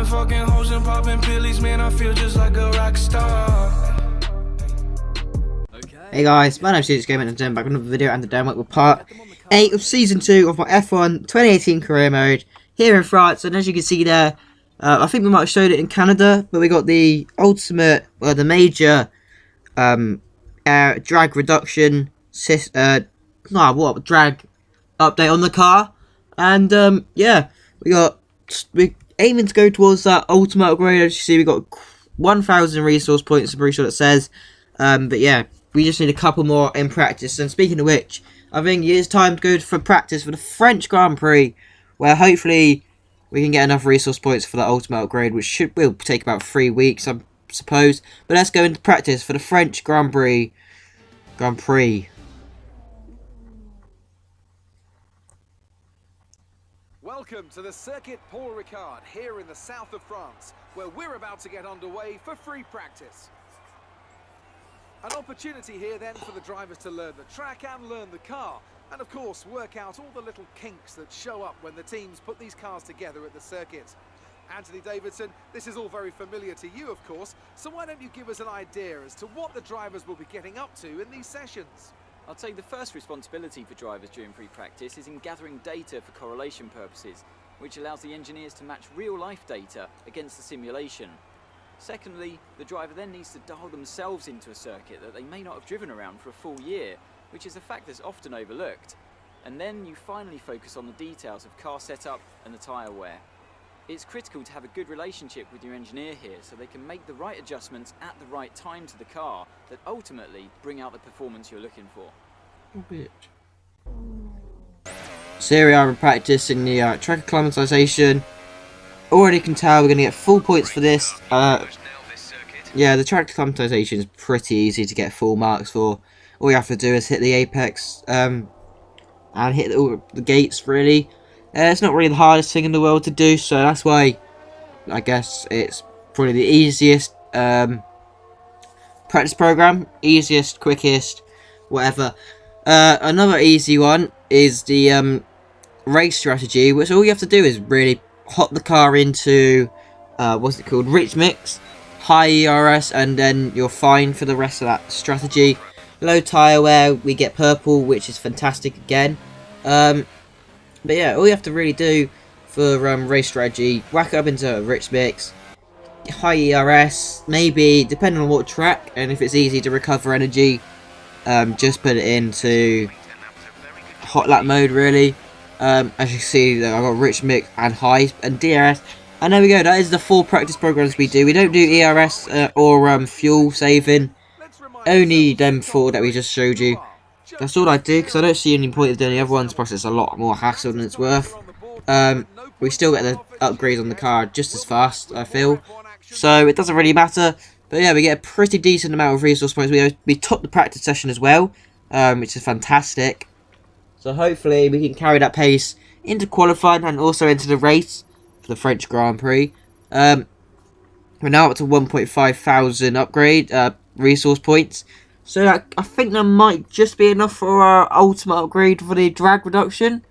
fucking hoes and popping pillies, man, I feel just like a rock star. Hey guys, my name's Gamer and I'm back with another video, and today I'm with part 8 of Season 2 of my F1 2018 career mode here in France. And as you can see there, I think we might have showed it in Canada, but we got the ultimate, the major drag reduction, drag update on the car. And yeah, we're aiming to go towards that ultimate upgrade. As you see, we got 1,000 resource points, I'm pretty sure it says. But yeah, we just need a couple more in practice. And speaking of which, I think it is time to go for practice for the French Grand Prix, where hopefully we can get enough resource points for the ultimate upgrade, which will take about 3 weeks, I suppose. But let's go into practice for the French Grand Prix. Welcome to the Circuit Paul Ricard here in the south of France, where we're about to get underway for free practice. An opportunity here then for the drivers to learn the track and learn the car, and of course work out all the little kinks that show up when the teams put these cars together at the circuit. Anthony Davidson, this is all very familiar to you of course, so why don't you give us an idea as to what the drivers will be getting up to in these sessions? I'll tell you, the first responsibility for drivers during pre-practice is in gathering data for correlation purposes, which allows the engineers to match real-life data against the simulation. Secondly, the driver then needs to dial themselves into a circuit that they may not have driven around for a full year, which is a fact that's often overlooked. And then you finally focus on the details of car setup and the tyre wear. It's critical to have a good relationship with your engineer here so they can make the right adjustments at the right time to the car that ultimately bring out the performance you're looking for. So here we are in practice in the track acclimatization. Already can tell we're going to get full points for this. Yeah, the track acclimatization is pretty easy to get full marks for. All you have to do is hit the apex and hit all the gates, really. It's not really the hardest thing in the world to do, so that's why I guess it's probably the easiest practice program. Easiest, quickest, whatever. Another easy one is the race strategy, which all you have to do is really hop the car into what's it called, rich mix, high ERS, and then you're fine for the rest of that strategy. Low tyre wear, we get purple, which is fantastic again. But yeah, all you have to really do for race strategy, whack it up into a rich mix, high ERS, maybe depending on what track, and if it's easy to recover energy, just put it into hot lap mode, really. As you can see, I've got rich mix and high and DRS, and there we go. That is the 4 practice programs we do. We don't do ERS or fuel saving, only them 4 that we just showed you. That's all I do, because I don't see any point of doing the other ones, plus it's a lot more hassle than it's worth. We still get the upgrades on the car just as fast, I feel, so it doesn't really matter. But yeah, we get a pretty decent amount of resource points. We top the practice session as well, which is fantastic. So hopefully we can carry that pace into qualifying and also into the race for the French Grand Prix. We're now up to 1,500 upgrade resource points. So that, I think that might just be enough for our ultimate upgrade for the drag reduction.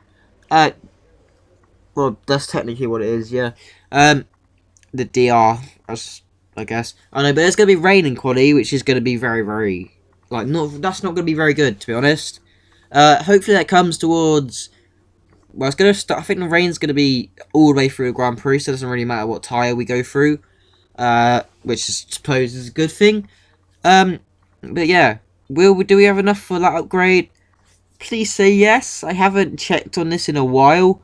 Well, that's technically what it is, yeah. The DR, I guess. I know, but there's going to be rain in quality, which is going to be very, very... that's not going to be very good, to be honest. Hopefully that comes towards... Well, it's going to start... I think the rain's going to be all the way through the Grand Prix, so it doesn't really matter what tyre we go through. Which I suppose is a good thing. But yeah, do we have enough for that upgrade? Please say yes. I haven't checked on this in a while.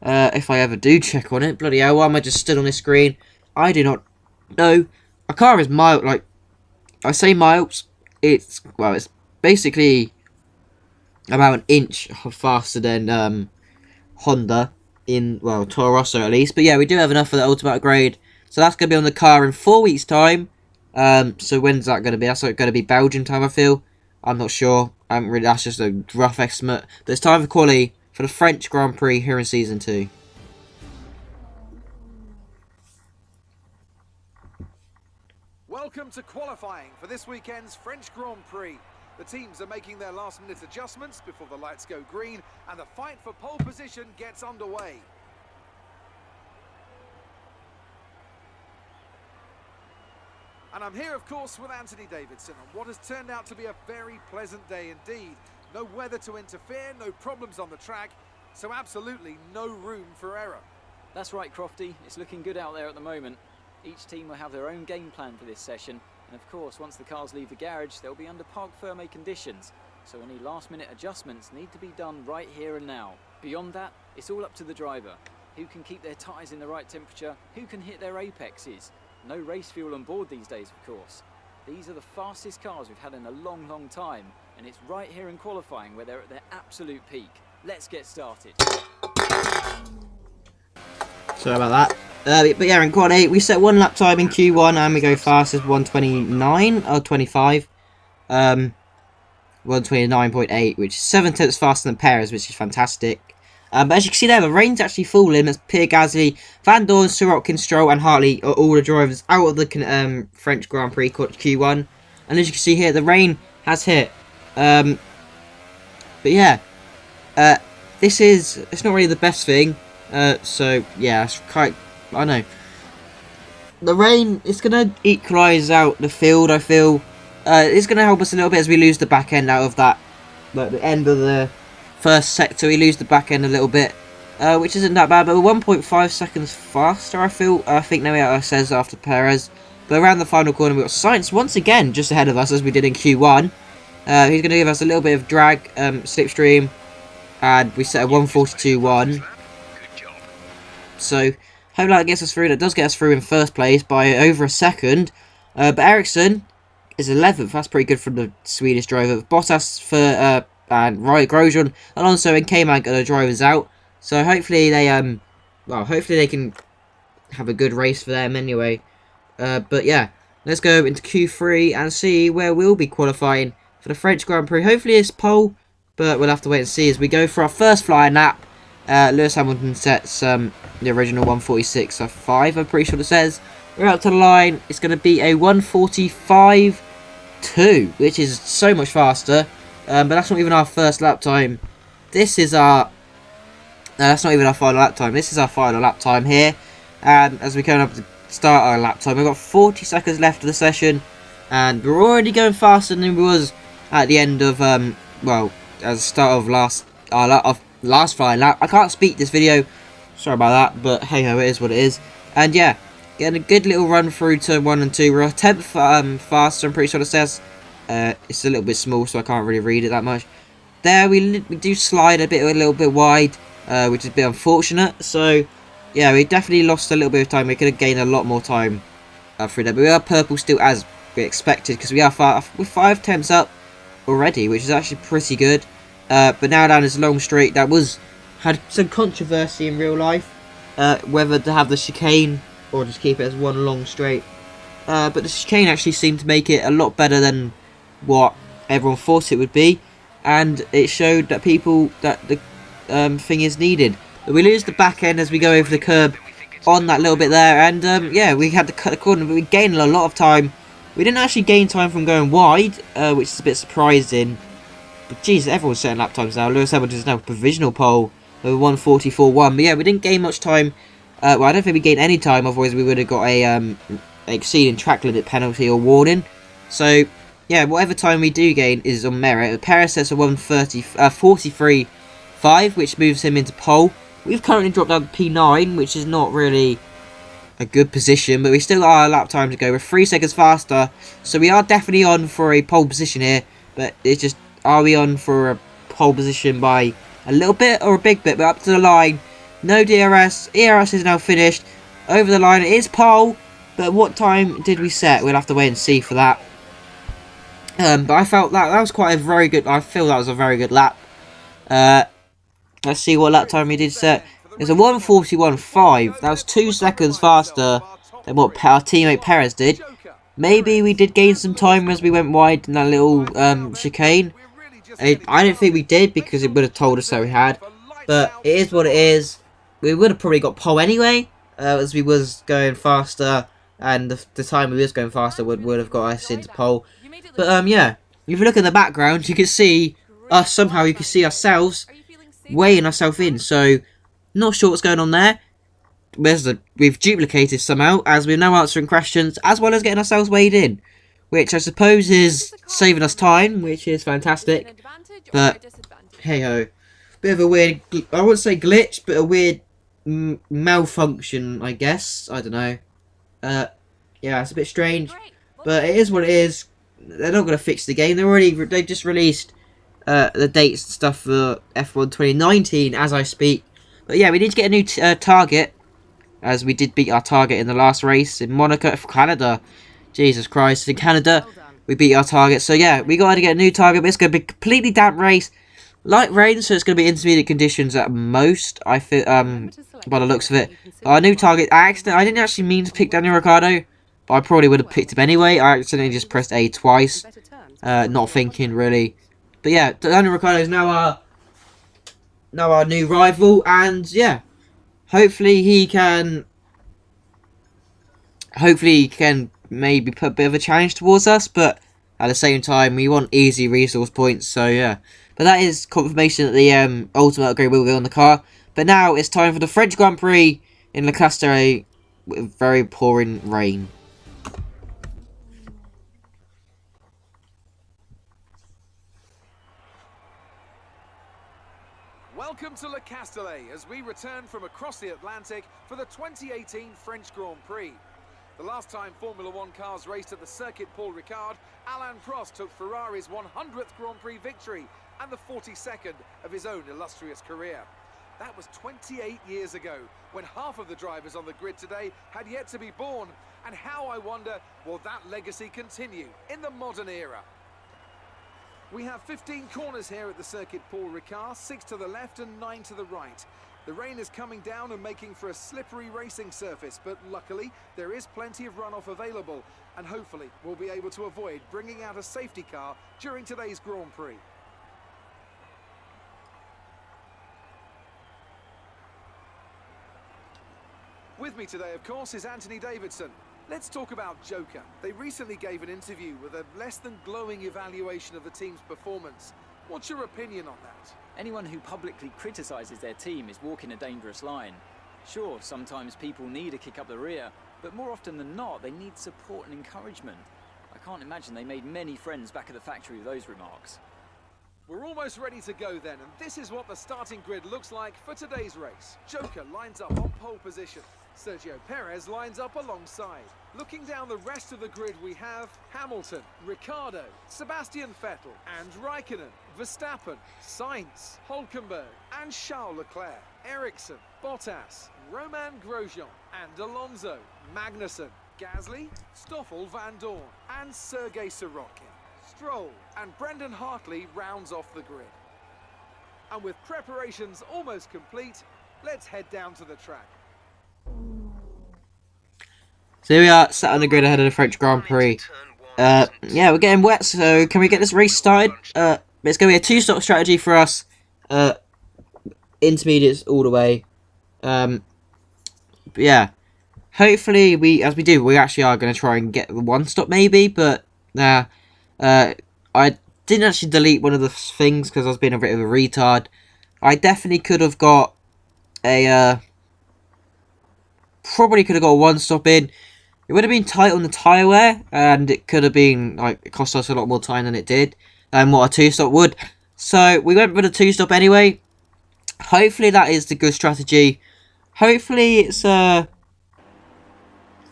If I ever do check on it. Bloody hell, why am I just stood on this screen? I do not know. A car is mild, like, I say miles. It's basically about an inch faster than Honda in, well, Toro Rosso at least. But yeah, we do have enough for the ultimate upgrade. So that's going to be on the car in 4 weeks' time. So when's that going to be? That's going to be Belgian time, I feel. I'm not sure. That's just a rough estimate. But it's time for quali for the French Grand Prix here in Season 2. Welcome to qualifying for this weekend's French Grand Prix. The teams are making their last-minute adjustments before the lights go green, and the fight for pole position gets underway. And I'm here, of course, with Anthony Davidson on what has turned out to be a very pleasant day indeed. No weather to interfere, no problems on the track, so absolutely no room for error. That's right, Crofty. It's looking good out there at the moment. Each team will have their own game plan for this session, and of course, once the cars leave the garage, they'll be under parc fermé conditions, so any last-minute adjustments need to be done right here and now. Beyond that, it's all up to the driver. Who can keep their tyres in the right temperature, who can hit their apexes. No race fuel on board these days, of course. These are the fastest cars we've had in a long, long time, and it's right here in qualifying where they're at their absolute peak. Let's get started. Sorry about that. But yeah, in quad 8, we set 1 lap time in Q1 and we go fastest 1:29 or 25. 1:29.8, which is 7 tenths faster than Perez, which is fantastic. But as you can see there, the rain's actually falling as Pierre Gasly, Van Dorn, Sirotkin, Stroll and Hartley are all the drivers out of the French Grand Prix Q1. And as you can see here, the rain has hit. But yeah, it's not really the best thing. So yeah, it's quite, I know. The rain is going to equalise out the field, I feel. It's going to help us a little bit as we lose the back end out of that, like the end of the first sector. We lose the back end a little bit, which isn't that bad, but we're 1.5 seconds faster, I feel. I think now it says after Perez. But around the final corner, we've got Sainz once again just ahead of us as we did in Q1. He's going to give us a little bit of drag, slipstream, and we set a 1:42.1. So, hope that gets us through. That does get us through in first place by over a second. But Ericsson is 11th. That's pretty good from the Swedish driver. Bottas for and Grosjean, Alonso and K-Mag are the drivers out. So hopefully they hopefully they can have a good race for them anyway. But yeah, let's go into Q3 and see where we'll be qualifying for the French Grand Prix. Hopefully it's pole, but we'll have to wait and see as we go for our first flying lap. Lewis Hamilton sets the original 1:46.5, I'm pretty sure it says. We're out to the line. It's going to be a 1:45.2, which is so much faster. But that's not even our first lap time. This is our... that's not even our final lap time. This is our final lap time here. And as we come up to start our lap time, we've got 40 seconds left of the session. And we're already going faster than we was at the end of, well, at the start of last flying lap. I can't speak this video. Sorry about that. But hey ho, it is what it is. And yeah, getting a good little run through turn 1 and 2. We're a tenth faster, I'm pretty sure it says. It's a little bit small, so I can't really read it that much. There, we do slide a little bit wide, which is a bit unfortunate. So, yeah, we definitely lost a little bit of time. We could have gained a lot more time through there. But we are purple still as we expected, because we are we're 5 tenths up already, which is actually pretty good. But now down this long straight, that had some controversy in real life, whether to have the chicane or just keep it as one long straight. But the chicane actually seemed to make it a lot better than what everyone thought it would be, and it showed that the thing is needed. But we lose the back end as we go over the curb on that little bit there, and yeah, we had to cut the corner, but we gained a lot of time. We didn't actually gain time from going wide, which is a bit surprising. But geez, everyone's setting lap times now. Lewis Hamilton is now provisional pole over 1:44.1. But yeah, we didn't gain much time. Well, I don't think we gained any time, otherwise we would have got a exceeding track limit penalty or warning. So yeah, whatever time we do gain is on merit. Perez sets a 1:43.5, which moves him into pole. We've currently dropped down to P9, which is not really a good position, but we still got our lap time to go. We're 3 seconds faster, so we are definitely on for a pole position here. But it's just, are we on for a pole position by a little bit or a big bit? We're up to the line. No DRS. ERS is now finished. Over the line, it is pole. But what time did we set? We'll have to wait and see for that. But I felt that was quite a very good... I feel that was a very good lap. Let's see what lap time we did set. It's a 1:41.5. That was 2 seconds faster than what our teammate Perez did. Maybe we did gain some time as we went wide in that little chicane. I don't think we did, because it would have told us that we had. But it is what it is. We would have probably got pole anyway, as we was going faster. And the time we was going faster would have got us into pole. But yeah, if you look in the background, you can see us somehow. You can see ourselves weighing ourselves in. So not sure what's going on there. we've duplicated somehow, as we're now answering questions as well as getting ourselves weighed in, which I suppose is saving us time, which is fantastic. But hey ho, bit of a weird, I wouldn't say glitch, but a weird malfunction, I guess. I don't know. Yeah, it's a bit strange, but it is what it is. They're not going to fix the game. They've just released the dates and stuff for F1 2019 as I speak. But yeah, we need to get a new target, as we did beat our target in the last race in Monaco for Canada. Jesus Christ, in Canada we beat our target. So yeah, we got to get a new target, but it's going to be a completely damp race. Light rain, so it's going to be intermediate conditions at most, I feel, by the looks of it. Our new target, I didn't actually mean to pick Daniel Ricciardo, but I probably would have picked him anyway. I accidentally just pressed A twice, not thinking really. But yeah, Daniel Ricciardo is now our new rival, and yeah, hopefully he can maybe put a bit of a challenge towards us, but at the same time we want easy resource points, so yeah. But that is confirmation that the ultimate upgrade will be on the car. But now it's time for the French Grand Prix in Le Castellet with very pouring rain. Welcome to Le Castellet as we return from across the Atlantic for the 2018 French Grand Prix. The last time Formula One cars raced at the Circuit Paul Ricard, Alain Prost took Ferrari's 100th Grand Prix victory and the 42nd of his own illustrious career. That was 28 years ago, when half of the drivers on the grid today had yet to be born. And how, I wonder, will that legacy continue in the modern era? We have 15 corners here at the Circuit Paul Ricard, 6 to the left and 9 to the right. The rain is coming down and making for a slippery racing surface, but luckily there is plenty of runoff available, and hopefully we'll be able to avoid bringing out a safety car during today's Grand Prix. With me today, of course, is Anthony Davidson. Let's talk about Joker. They recently gave an interview with a less than glowing evaluation of the team's performance. What's your opinion on that? Anyone who publicly criticises their team is walking a dangerous line. Sure, sometimes people need a kick up the rear, but more often than not, they need support and encouragement. I can't imagine they made many friends back at the factory with those remarks. We're almost ready to go then, and this is what the starting grid looks like for today's race. Joker lines up on pole position. Sergio Perez lines up alongside. Looking down the rest of the grid, we have Hamilton, Ricciardo, Sebastian Vettel, and Raikkonen, Verstappen, Sainz, Hülkenberg, and Charles Leclerc, Ericsson, Bottas, Romain Grosjean, and Alonso, Magnussen, Gasly, Stoffel Van Dorn, and Sergei Sorokin. Stroll and Brendan Hartley rounds off the grid. And with preparations almost complete, let's head down to the track. So here we are, sat on the grid ahead of the French Grand Prix. Yeah, we're getting wet, so can we get this race started? It's going to be a two-stop strategy for us. Intermediates all the way. But yeah, hopefully we actually are going to try and get the one stop maybe, but I didn't actually delete one of the things because I was being a bit of a retard. I definitely could have got a probably could have got a one stop in. It would have been tight on the tyre wear, and it could have been, like, it cost us a lot more time than it did, than what a two-stop would. So, we went with a two-stop anyway. Hopefully that is the good strategy. Hopefully it's,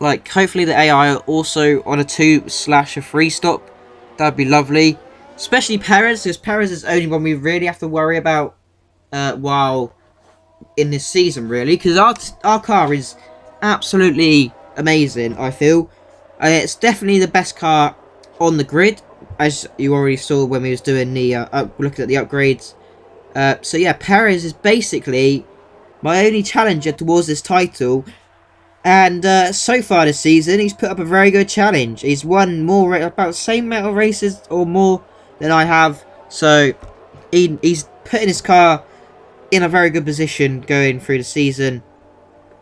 hopefully the AI are also on a 2/3 stop. That'd be lovely. Especially Perez, because Perez is the only one we really have to worry about, while in this season, really. Because our car is absolutely amazing, I feel. It's definitely the best car on the grid, as you already saw when we was doing the looking at the upgrades. So yeah, Perez is basically my only challenger towards this title, and so far this season he's put up a very good challenge. He's won more, about the same amount of races or more than I have, so he's putting his car in a very good position going through the season.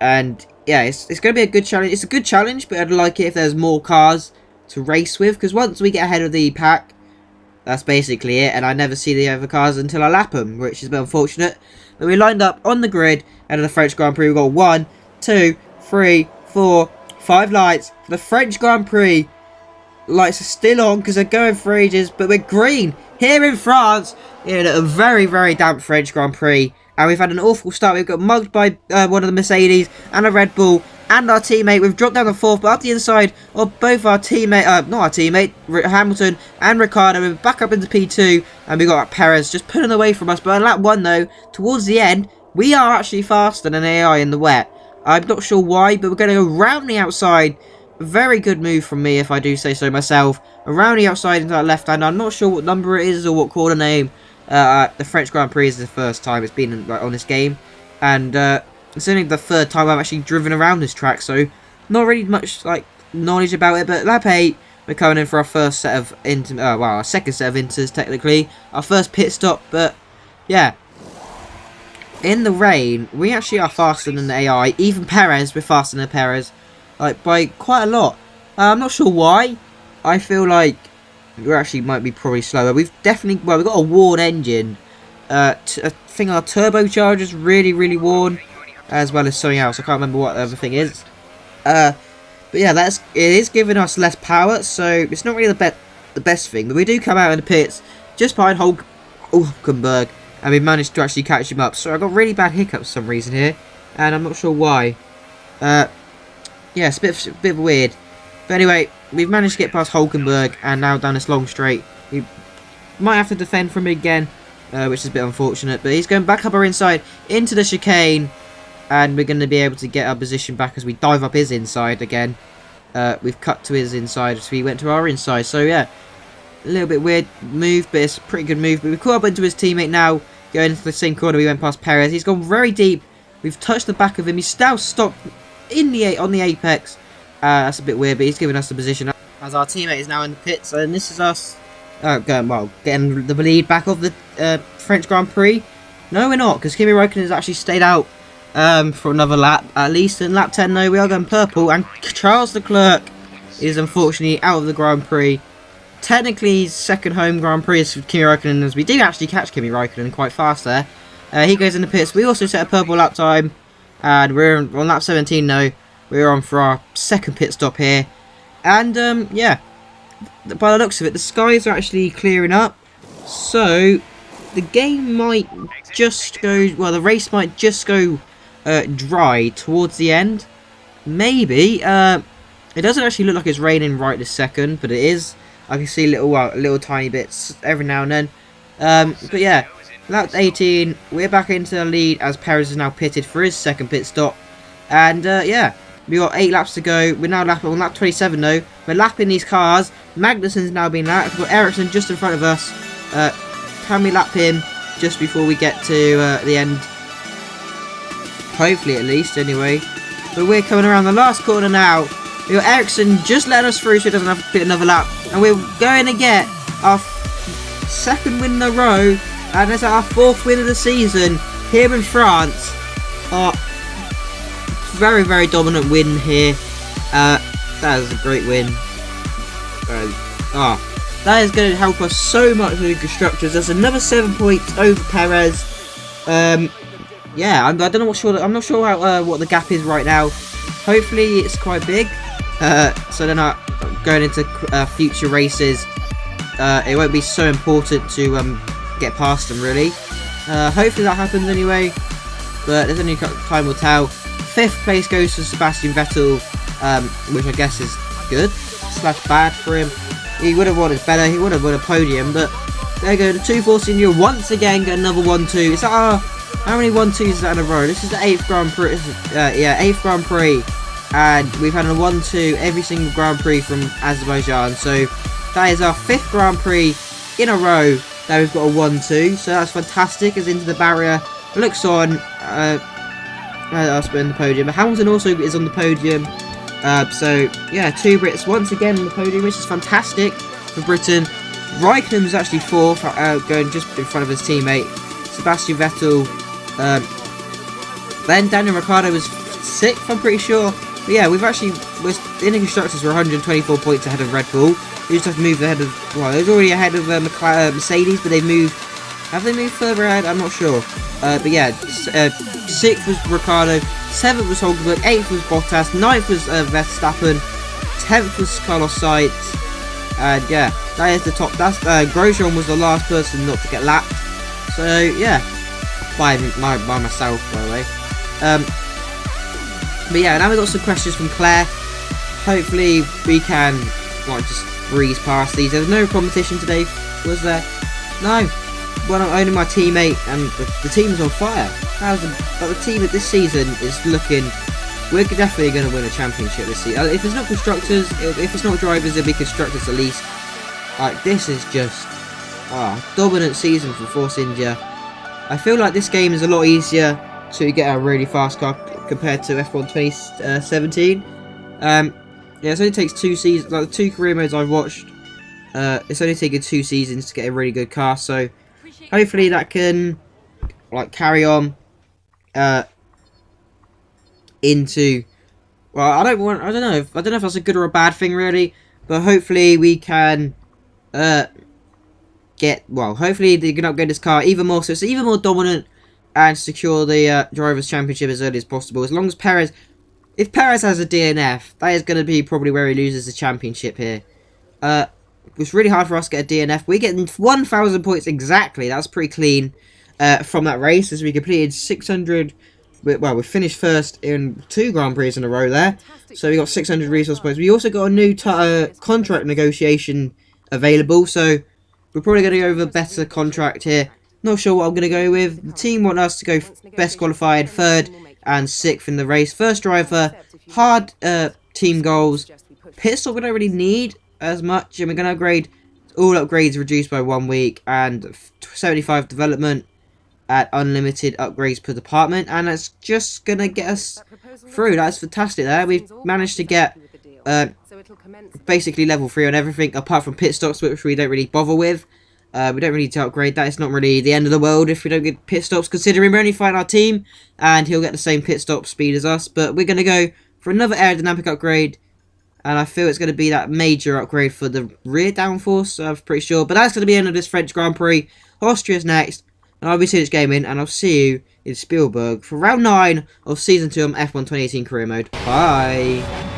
And yeah, it's going to be a good challenge. It's a good challenge, but I'd like it if there's more cars to race with, because once we get ahead of the pack, that's basically it, and I never see the other cars until I lap them, which is a bit unfortunate. But we lined up on the grid out of the French Grand Prix. We've got 1, 2, 3, 4, 5 lights for the French Grand Prix. Lights are still on because they're going for ages, but we're green here in France in a very, very damp French Grand Prix. And we've had an awful start. We've got mugged by one of the Mercedes and a Red Bull and our teammate. We've dropped down the 4th, but up the inside of both our teammate, not our teammate, Hamilton and Ricciardo. We're back up into P2, and we've got Perez just pulling away from us. But on lap 1 though, towards the end, we are actually faster than AI in the wet. I'm not sure why, but we're going to go round the outside. Very good move from me, if I do say so myself. Around the outside into that left hand. I'm not sure what number it is or what corner name. The French Grand Prix is the first time it's been on this game, and it's only the 3rd time I've actually driven around this track, so not really much like knowledge about it. But lap 8, we're coming in for our first set of our second set of inters technically, our first pit stop. But yeah, in the rain, we actually are faster than the AI. Even Perez, we're faster than Perez, like by quite a lot. I'm not sure why. I feel like we actually might be probably slower. We've definitely, well, we've got a worn engine. I think our turbocharger's really, really worn, as well as something else. I can't remember what the other thing is. But yeah, it is giving us less power, so it's not really the best thing. But we do come out in the pits just behind Hulkenberg, and we managed to actually catch him up. So I got really bad hiccups for some reason here, and I'm not sure why. Yeah, it's a bit weird. But anyway, we've managed to get past Hulkenberg and now down this long straight. We might have to defend from him again, which is a bit unfortunate. But he's going back up our inside into the chicane, and we're going to be able to get our position back as we dive up his inside again. We've cut to his inside, so he went to our inside. So yeah, a little bit weird move, but it's a pretty good move. But we've caught up into his teammate now, going into the same corner. We went past Perez. He's gone very deep. We've touched the back of him. He's now stopped on the apex. That's a bit weird, but he's giving us the position as our teammate is now in the pits, and this is us getting the lead back of the French Grand Prix. No, we're not, because Kimi Räikkönen has actually stayed out for another lap, at least. In lap 10, no, we are going purple, and Charles Leclerc is unfortunately out of the Grand Prix. Technically, his second home Grand Prix is for Kimi Räikkönen, as we do actually catch Kimi Räikkönen quite fast there. He goes in the pits. We also set a purple lap time, and we're on lap 17 now. We're on for our second pit stop here, and yeah, by the looks of it, the skies are actually clearing up, so the game might just go, well, the race might just go dry towards the end. Maybe. It doesn't actually look like it's raining right this second, but it is. I can see little tiny bits every now and then. But yeah, lap 18, we're back into the lead as Perez is now pitted for his second pit stop, and yeah. We've got 8 laps to go. We're now on lap 27 though. We're lapping these cars. Magnussen's now been lapped. We've got Ericsson just in front of us. Can we lap him just before we get to the end? Hopefully, at least, anyway. But we're coming around the last corner now. We've got Ericsson just letting us through so he doesn't have to pit another lap. And we're going to get our second win in a row. And it's our 4th win of the season here in France. Very, very dominant win here. That is a great win. That is going to help us so much with the constructors. There's another 7 points over Perez. Yeah, I'm not sure how, what the gap is right now. Hopefully, it's quite big. So then going into future races, it won't be so important to get past them really. Hopefully that happens anyway. But there's only time will tell. 5th place goes to Sebastian Vettel, which I guess is good / bad for him. He would have wanted better. He would have won a podium, but there you go. The 2-4 Senior once again get another 1-2. Is that how many 1-2s is that in a row? This is the 8th Grand Prix. Yeah, 8th Grand Prix, and we've had a 1-2 every single Grand Prix from Azerbaijan. So that is our 5th Grand Prix in a row that we've got a 1-2. So that's fantastic. As into the barrier, looks on. Us in the podium, but Hamilton also is on the podium. So yeah, 2 Brits once again on the podium, which is fantastic for Britain. Raikkonen was actually 4th, going just in front of his teammate Sebastian Vettel. Then Daniel Ricciardo was 6th, I'm pretty sure. But yeah, we're in the constructors. We're 124 points ahead of Red Bull. We just have to move ahead of. Well, it was already ahead of Mercedes, but they've moved Have they moved further ahead? I'm not sure. But yeah, 6th was Ricciardo, 7th was Hulkenberg, 8th was Bottas, 9th was Verstappen, 10th was Carlos Sainz, and yeah, that is the top. That's Grosjean was the last person not to get lapped. So yeah, by myself, by the way. But yeah, now we've got some questions from Claire. Hopefully we can like just breeze past these. There's no competition today, was there? No. Well, I'm only my teammate, and the team's on fire. But the team at this season is looking. We're definitely going to win a championship this season. If it's not constructors, if it's not drivers, it'll be constructors at least. Like, this is just dominant season for Force India. I feel like this game is a lot easier to get a really fast car compared to F1 2017. Yeah, it only takes 2 seasons. Like the 2 career modes I've watched, it's only taken 2 seasons to get a really good car. So hopefully that can like carry on into. Well, I don't know if that's a good or a bad thing really, but hopefully we can hopefully they can upgrade this car even more, so it's even more dominant and secure the Drivers' Championship as early as possible. As long as Perez, if Perez has a DNF, that is going to be probably where he loses the championship here. It's really hard for us to get a DNF. We're getting 1,000 points exactly. That's pretty clean from that race, as we completed 600. Well, we finished first in 2 Grand Prix in a row there, so we got 600 resource points. We also got a new contract negotiation available, so we're probably going to go with a better contract here. Not sure what I'm going to go with. The team want us to go best qualified, 3rd and 6th in the race. First driver, hard team goals. Pit stop we don't really need as much, and we're going to upgrade. All upgrades reduced by 1 week, and 75 development at unlimited upgrades per department, and that's just going to get us through. That's fantastic there. We've managed to get basically level 3 on everything apart from pit stops, which we don't really bother with. We don't really need to upgrade that. It's not really the end of the world if we don't get pit stops, considering we're only fighting our team and he'll get the same pit stop speed as us. But we're going to go for another aerodynamic upgrade, and I feel it's going to be that major upgrade for the rear downforce, I'm pretty sure. But that's going to be the end of this French Grand Prix. Austria's next, and I'll be Sinich Gaming, and I'll see you in Spielberg for round 9 of Season 2 of F1 2018 Career Mode. Bye!